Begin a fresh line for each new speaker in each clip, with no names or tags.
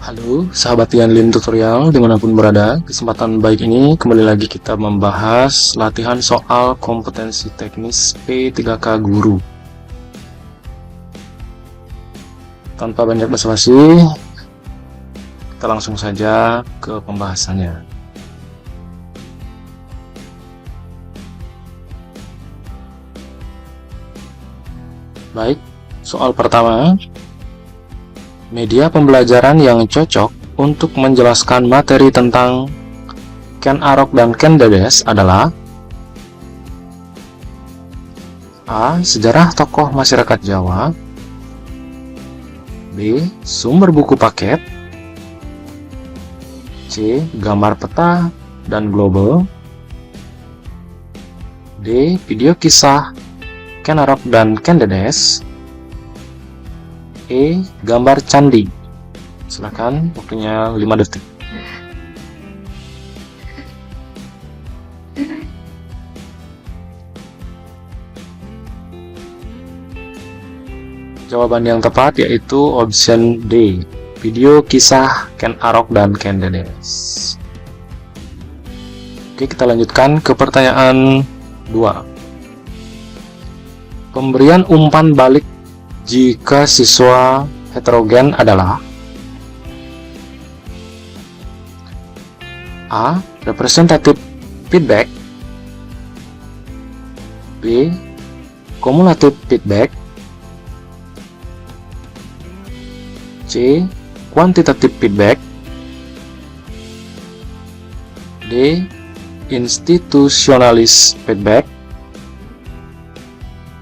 Halo, sahabat Yanlin Tutorial dimanapun berada. Kesempatan baik ini kembali lagi kita membahas latihan soal kompetensi teknis P3K Guru. Tanpa banyak basa-basi, kita langsung saja ke pembahasannya. Baik, soal pertama. Media pembelajaran yang cocok untuk menjelaskan materi tentang Ken Arok dan Ken Dedes adalah A. Sejarah tokoh masyarakat Jawa, B. Sumber buku paket, C. Gambar peta dan global, D. Video kisah Ken Arok dan Ken Dedes, E. Gambar candi. Silakan, waktunya 5 detik. Jawaban yang tepat yaitu option D. Video kisah Ken Arok dan Ken Dedes. Oke, kita lanjutkan ke pertanyaan 2. Pemberian umpan balik jika siswa heterogen adalah A. Representative feedback, B. Cumulative feedback, C. Quantitative feedback, D. Institutionalist feedback,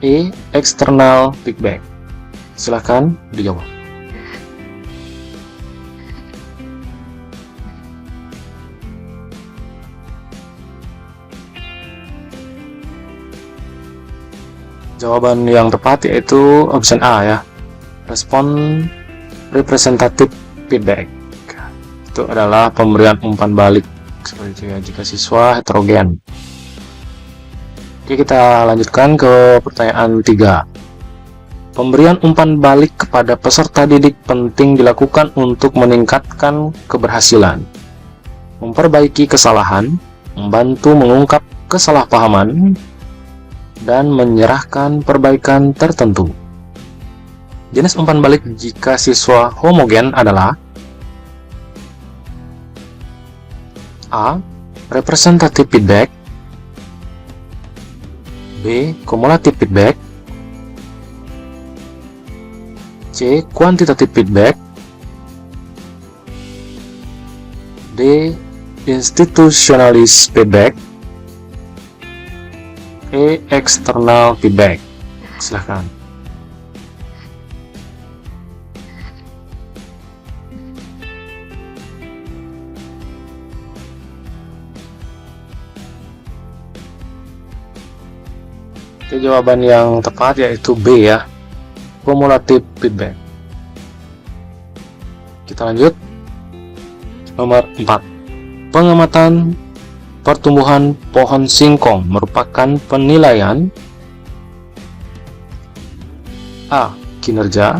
E. External feedback. Silakan dijawab. Jawaban yang tepat yaitu option A ya. Respon representative feedback. Itu adalah pemberian umpan balik seperti itu ya jika siswa heterogen. Oke, kita lanjutkan ke pertanyaan 3. Pemberian umpan balik kepada peserta didik penting dilakukan untuk meningkatkan keberhasilan, memperbaiki kesalahan, membantu mengungkap kesalahpahaman, dan menyerahkan perbaikan tertentu. Jenis umpan balik jika siswa homogen adalah A. Representative feedback, B. Cumulative feedback, C. Quantitative feedback, D. Institutionalist feedback, E. External feedback. Silahkan. Oke, jawaban yang tepat yaitu B ya. Cumulative feedback. Kita lanjut. Nomor 4. Pengamatan pertumbuhan pohon singkong merupakan penilaian A. Kinerja,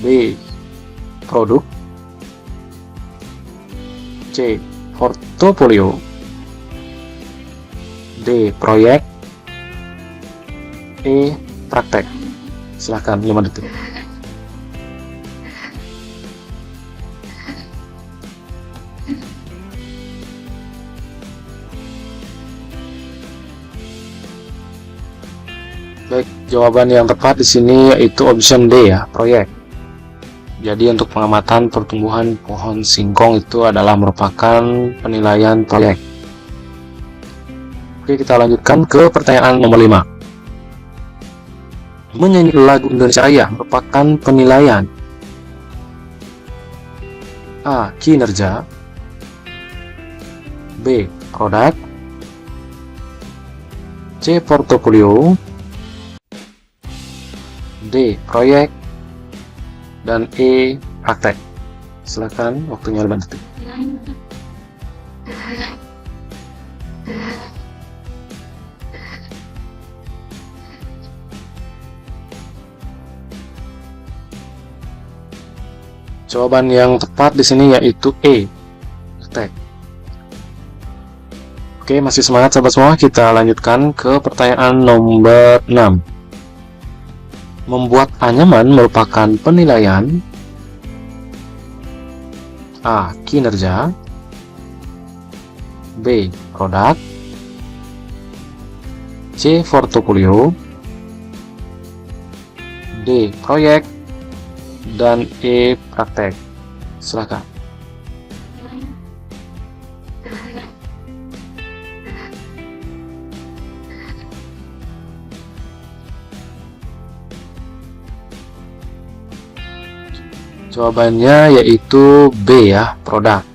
B. Produk, C. Portofolio, D. Proyek, E. Praktek. Silahkan 5 detik. Baik, jawaban yang tepat di sini yaitu option D ya, proyek. Jadi untuk pengamatan pertumbuhan pohon singkong itu adalah merupakan penilaian proyek. Oke, kita lanjutkan ke pertanyaan nomor 5. Menyanyi lagu Indonesia Raya merupakan penilaian A. Kinerja, B. Produk, C. Portofolio, D. Proyek, dan E. Praktek. Silakan, waktunya 5 detik. Jawaban yang tepat di sini yaitu E, praktek. Oke, masih semangat sahabat semua, kita lanjutkan ke pertanyaan nomor 6. Membuat anyaman merupakan penilaian A. Kinerja, B. Produk, C. Portofolio, D. Proyek, dan E. Praktek. Silakan. Jawabannya yaitu B ya, produk.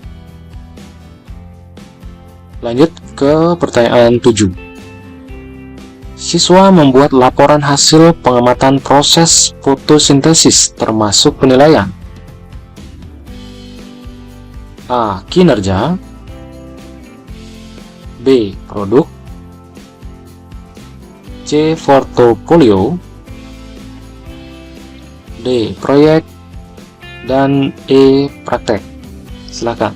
Lanjut ke pertanyaan 7. Siswa membuat laporan hasil pengamatan proses fotosintesis termasuk penilaian A. Kinerja, B. Produk, C. Portofolio, D. Proyek, dan E. Praktek. Silakan.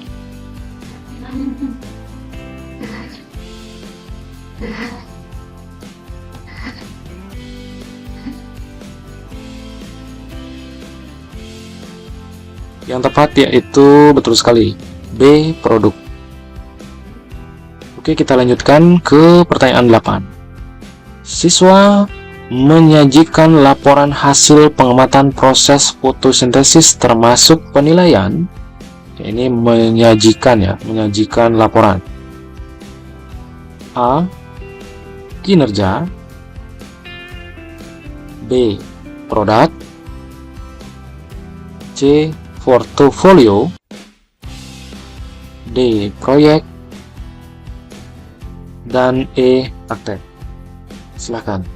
Yang tepat yaitu betul sekali, B. Produk. Oke, kita lanjutkan ke pertanyaan 8. Siswa menyajikan laporan hasil pengamatan proses fotosintesis termasuk penilaian. Ini menyajikan ya, menyajikan laporan A. Kinerja, B. Produk, C. Portofolio, D. Proyek, dan E. Praktek. Silakan.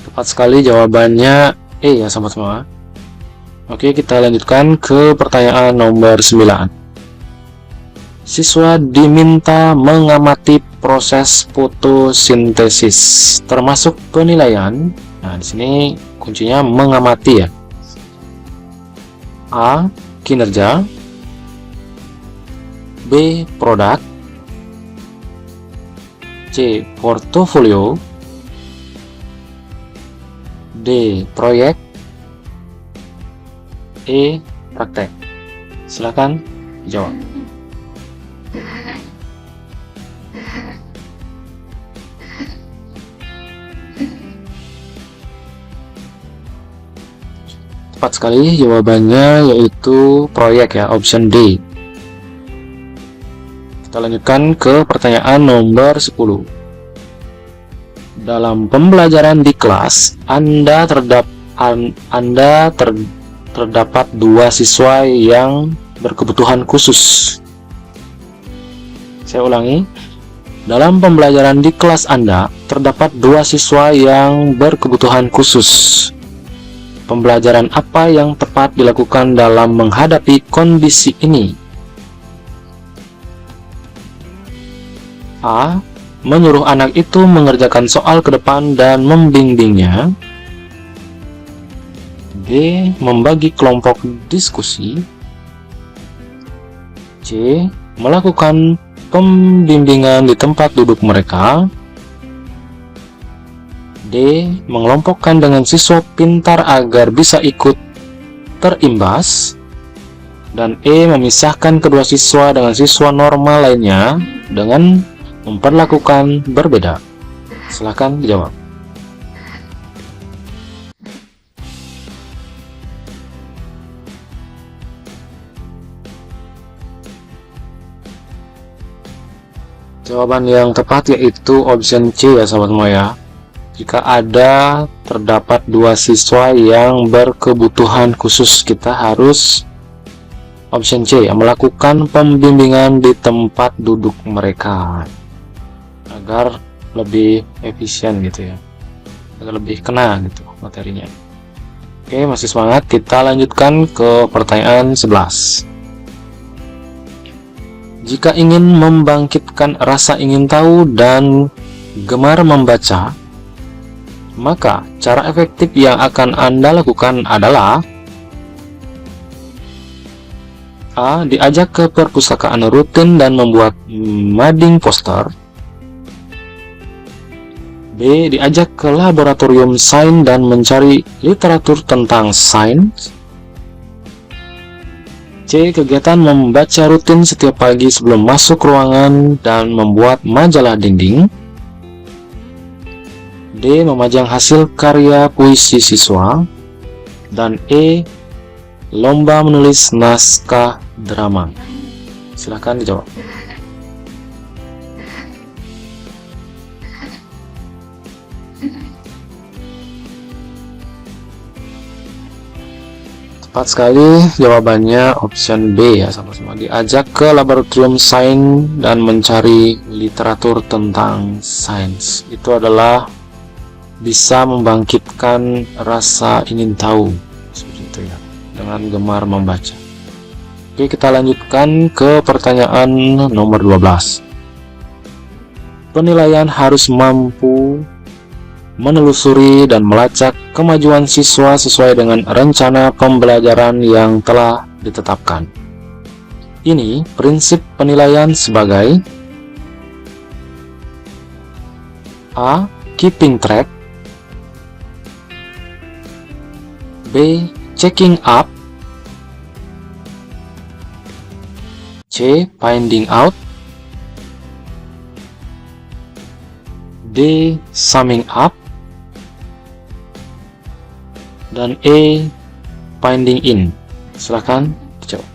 Tepat sekali jawabannya E ya sahabat semua. Oke, kita lanjutkan ke pertanyaan nomor 9. Siswa diminta mengamati proses fotosintesis termasuk penilaian. Nah, di sini kuncinya mengamati ya. A. Kinerja, B. Produk, C. Portofolio, D. Proyek, E. Praktek. Silakan jawab. Tepat sekali jawabannya yaitu proyek ya, option D. Kita lanjutkan ke pertanyaan nomor 10. Dalam pembelajaran di kelas, terdapat dua siswa yang berkebutuhan khusus. Saya ulangi. Dalam pembelajaran di kelas Anda, terdapat dua siswa yang berkebutuhan khusus. Pembelajaran apa yang tepat dilakukan dalam menghadapi kondisi ini? A. Menyuruh anak itu mengerjakan soal ke depan dan membimbingnya. B. Membagi kelompok diskusi. C. Melakukan pembimbingan di tempat duduk mereka. D. Mengelompokkan dengan siswa pintar agar bisa ikut terimbas. Dan E. Memisahkan kedua siswa dengan siswa normal lainnya dengan memperlakukan berbeda. Silakan dijawab. Jawaban yang tepat yaitu option C ya sahabat semua ya. Jika terdapat dua siswa yang berkebutuhan khusus, kita harus option C ya, melakukan pembimbingan di tempat duduk mereka agar lebih efisien gitu ya, agar lebih kena gitu materinya. Oke, masih semangat, kita lanjutkan ke pertanyaan 11. Jika ingin membangkitkan rasa ingin tahu dan gemar membaca, maka cara efektif yang akan Anda lakukan adalah A. Diajak ke perpustakaan rutin dan membuat mading poster. B. Diajak ke laboratorium sains dan mencari literatur tentang sains. C. Kegiatan membaca rutin setiap pagi sebelum masuk ruangan dan membuat majalah dinding. D. Memajang hasil karya puisi siswa. Dan E. Lomba menulis naskah drama. Silahkan dijawab. Tepat sekali, jawabannya option B ya sama-sama. Diajak ke laboratorium sains dan mencari literatur tentang sains. Itu adalah bisa membangkitkan rasa ingin tahu, seperti itu ya, dengan gemar membaca. Oke, kita lanjutkan ke pertanyaan nomor 12. Penilaian harus mampu menelusuri dan melacak kemajuan siswa sesuai dengan rencana pembelajaran yang telah ditetapkan. Ini prinsip penilaian sebagai A. Keeping track. B. Checking up. C. Finding out. D. Summing up. Dan E. Finding in. Silahkan dijawab.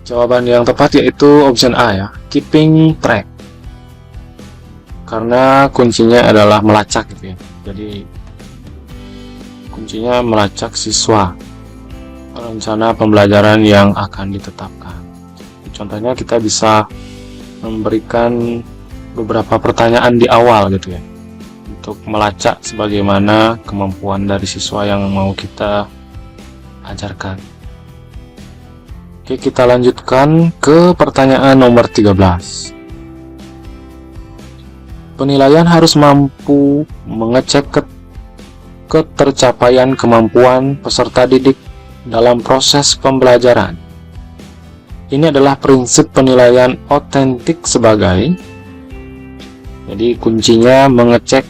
Jawaban yang tepat yaitu option A ya, keeping track. Karena kuncinya adalah melacak gitu ya. Jadi kuncinya melacak siswa, rencana pembelajaran yang akan ditetapkan. Contohnya kita bisa memberikan beberapa pertanyaan di awal gitu ya, untuk melacak sebagaimana kemampuan dari siswa yang mau kita ajarkan. Oke, kita lanjutkan ke pertanyaan nomor 13. Penilaian harus mampu mengecek ketercapaian kemampuan peserta didik dalam proses pembelajaran. Ini adalah prinsip penilaian otentik sebagai, jadi kuncinya mengecek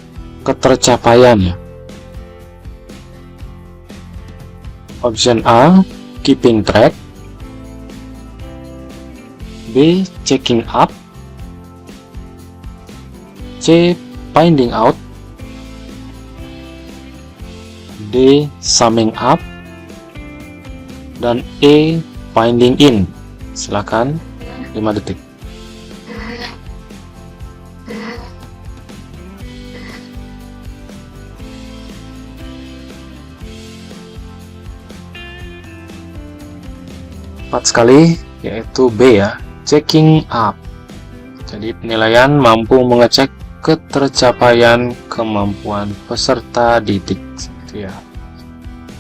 ketercapaian ya. Option A, keeping track. B. Checking up. C. Finding out. D. Summing up. Dan E. Finding in. Silakan 5 detik. Tepat sekali, yaitu B ya, checking up. Jadi penilaian mampu mengecek ketercapaian kemampuan peserta didik, gitu ya.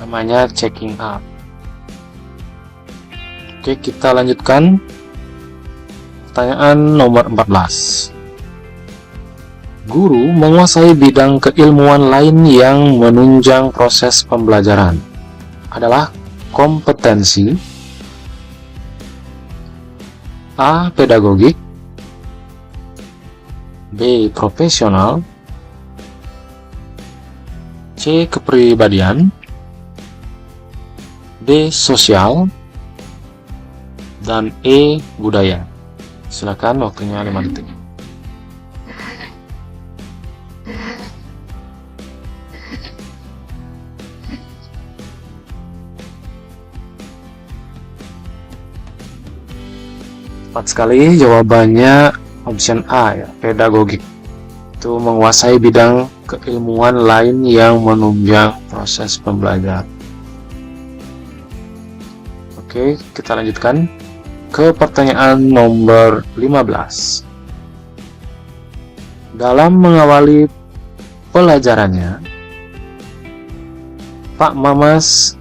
Namanya checking up. Oke, kita lanjutkan. Pertanyaan nomor 14. Guru menguasai bidang keilmuan lain yang menunjang proses pembelajaran adalah kompetensi A. Pedagogik. B. Profesional. C. Kepribadian. D. Sosial. Dan E. Budaya. Silakan, waktunya 5 detik. Tepat sekali, jawabannya option A ya, pedagogik. Itu menguasai bidang keilmuan lain yang menunjang proses pembelajaran. Oke, kita lanjutkan ke pertanyaan nomor 15. Dalam mengawali pelajarannya, Pak Mamas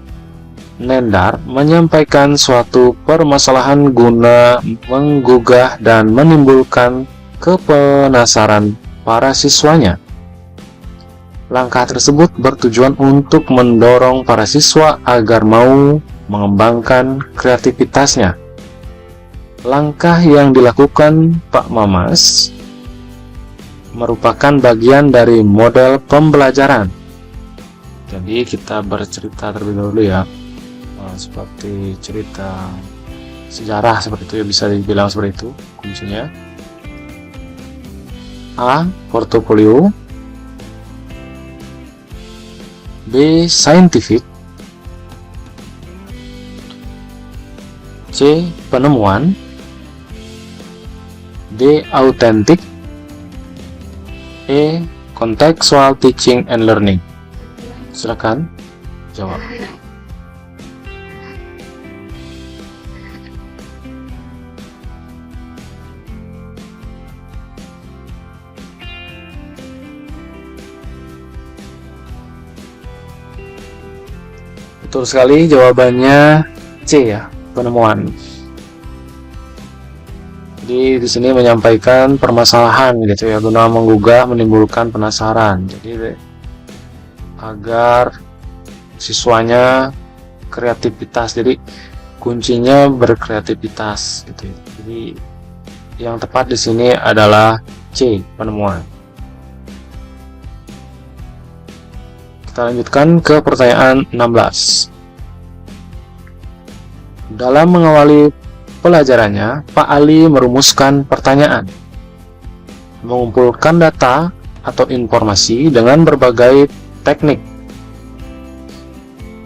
Nendar menyampaikan suatu permasalahan guna menggugah dan menimbulkan kepenasaran para siswanya. Langkah tersebut bertujuan untuk mendorong para siswa agar mau mengembangkan kreativitasnya. Langkah yang dilakukan Pak Mamas merupakan bagian dari model pembelajaran. Jadi kita bercerita terlebih dahulu ya, seperti cerita sejarah seperti itu ya, bisa dibilang seperti itu kuncinya. A. Portofolio. B. Scientific. C. Penemuan. D. Authentic. E. Contextual teaching and learning. Silakan jawab. Betul sekali, jawabannya C ya, penemuan. Jadi di sini menyampaikan permasalahan gitu ya, guna menggugah, menimbulkan penasaran. Jadi agar siswanya kreativitas. Jadi kuncinya berkreativitas gitu. Jadi yang tepat di sini adalah C, penemuan. Kita lanjutkan ke pertanyaan 16. Dalam mengawali pelajarannya, Pak Ali merumuskan pertanyaan, mengumpulkan data atau informasi dengan berbagai teknik,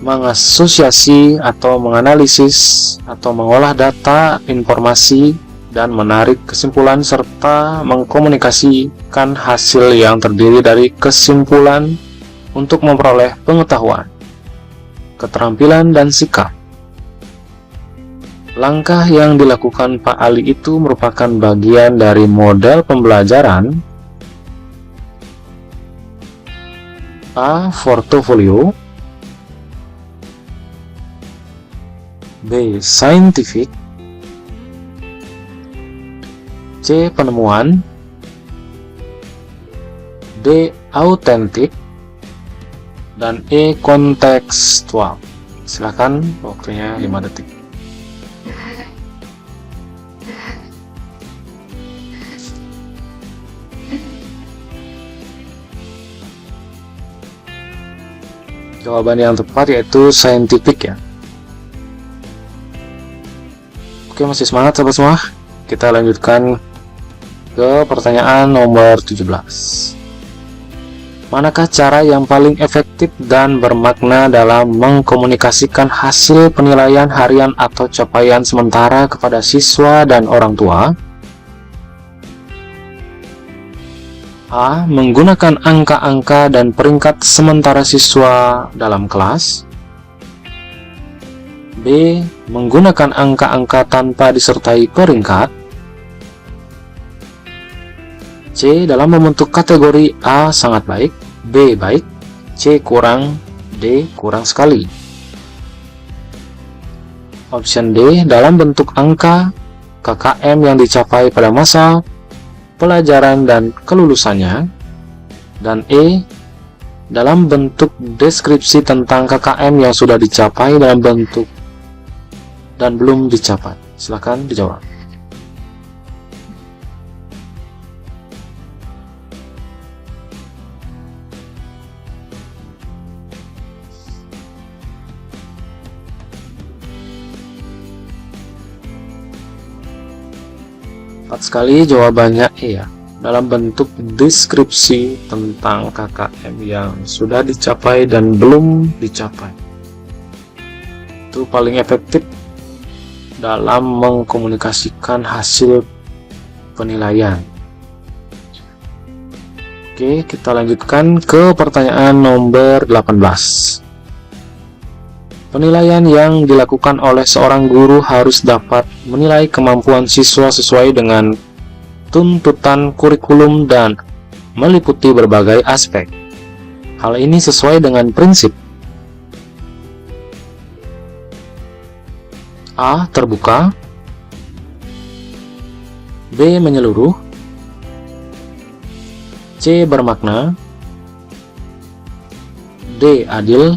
mengasosiasi atau menganalisis atau mengolah data informasi dan menarik kesimpulan serta mengkomunikasikan hasil yang terdiri dari kesimpulan untuk memperoleh pengetahuan, keterampilan, dan sikap. Langkah yang dilakukan Pak Ali itu merupakan bagian dari model pembelajaran. A. Portofolio. B. Scientific. C. Penemuan. D. Authentic. Dan E. Kontekstual. Silakan, waktunya 5 detik. Jawaban yang tepat yaitu scientific ya. Oke, masih semangat sahabat semua? Kita lanjutkan ke pertanyaan nomor 17. Manakah cara yang paling efektif dan bermakna dalam mengkomunikasikan hasil penilaian harian atau capaian sementara kepada siswa dan orang tua? A. Menggunakan angka-angka dan peringkat sementara siswa dalam kelas. B. Menggunakan angka-angka tanpa disertai peringkat. C. Dalam membentuk kategori A sangat baik, B baik, C kurang, D kurang sekali. Option D. Dalam bentuk angka KKM yang dicapai pada masa pelajaran dan kelulusannya. Dan E. Dalam bentuk deskripsi tentang KKM yang sudah dicapai dalam bentuk dan belum dicapai. Silakan dijawab. Tepat sekali, jawabannya E ya. Dalam bentuk deskripsi tentang KKM yang sudah dicapai dan belum dicapai. Itu paling efektif dalam mengkomunikasikan hasil penilaian. Oke, kita lanjutkan ke pertanyaan nomor 18. Penilaian yang dilakukan oleh seorang guru harus dapat menilai kemampuan siswa sesuai dengan tuntutan kurikulum dan meliputi berbagai aspek. Hal ini sesuai dengan prinsip A. Terbuka, B. Menyeluruh, C. Bermakna, D. Adil,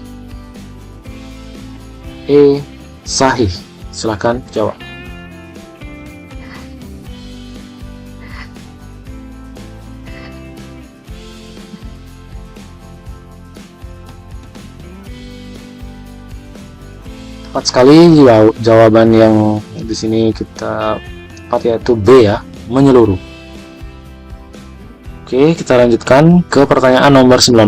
E. Sahih. Silakan jawab. Tepat sekali jawaban yang di sini kita tepat, yaitu B ya, menyeluruh. Oke, kita lanjutkan ke pertanyaan nomor 19.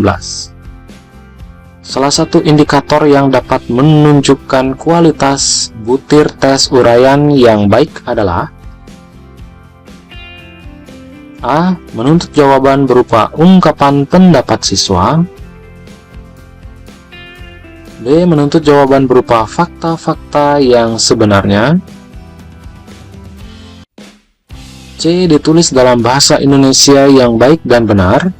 Salah satu indikator yang dapat menunjukkan kualitas butir tes uraian yang baik adalah A. Menuntut jawaban berupa ungkapan pendapat siswa, B. Menuntut jawaban berupa fakta-fakta yang sebenarnya, C. Ditulis dalam bahasa Indonesia yang baik dan benar,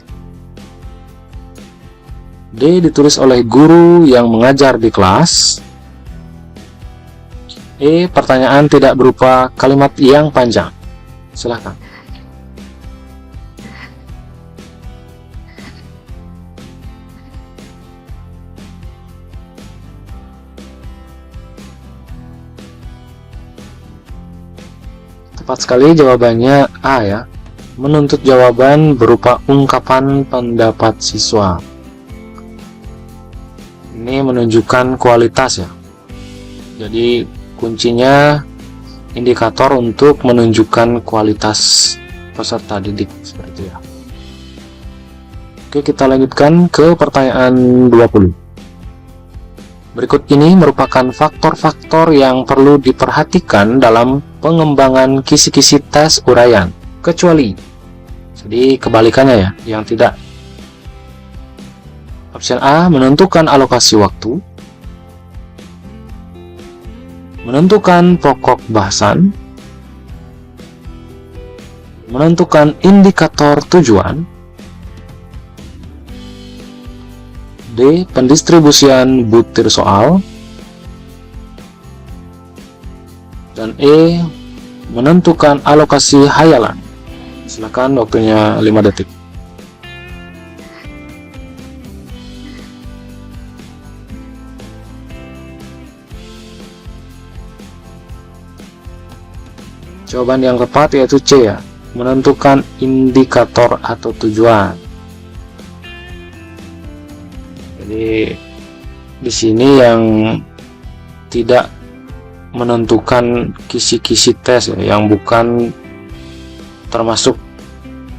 D. Ditulis oleh guru yang mengajar di kelas, E. Pertanyaan tidak berupa kalimat yang panjang. Silakan. Tepat sekali jawabannya A ya. Menuntut jawaban berupa ungkapan pendapat siswa. Ini menunjukkan kualitas ya. Jadi kuncinya indikator untuk menunjukkan kualitas peserta didik seperti itu ya. Oke, kita lanjutkan ke pertanyaan 20. Berikut ini merupakan faktor-faktor yang perlu diperhatikan dalam pengembangan kisi-kisi tes uraian, kecuali, jadi kebalikannya ya, yang tidak. Option A, menentukan alokasi waktu, menentukan pokok bahasan, menentukan indikator tujuan, D. Pendistribusian butir soal, dan E. Menentukan alokasi hayalan. Silakan, waktunya 5 detik. Jawaban yang tepat yaitu C ya, menentukan indikator atau tujuan. Jadi di sini yang tidak menentukan kisi-kisi tes ya, yang bukan termasuk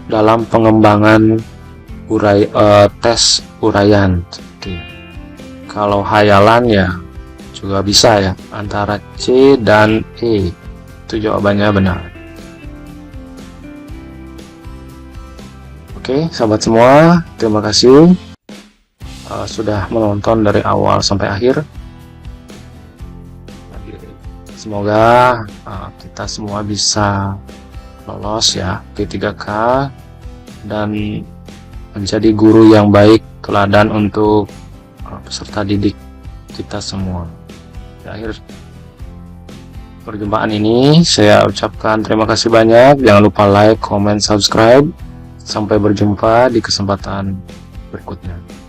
dalam pengembangan tes uraian. Kalau hayalan ya juga bisa ya, antara C dan E. Itu jawabannya benar. Oke, sahabat semua, terima kasih sudah menonton dari awal sampai akhir. Semoga kita semua bisa lolos ya P3K dan menjadi guru yang baik, teladan untuk peserta didik kita semua. Di akhir perjumpaan ini saya ucapkan terima kasih banyak. Jangan lupa like, comment, subscribe. Sampai berjumpa di kesempatan berikutnya.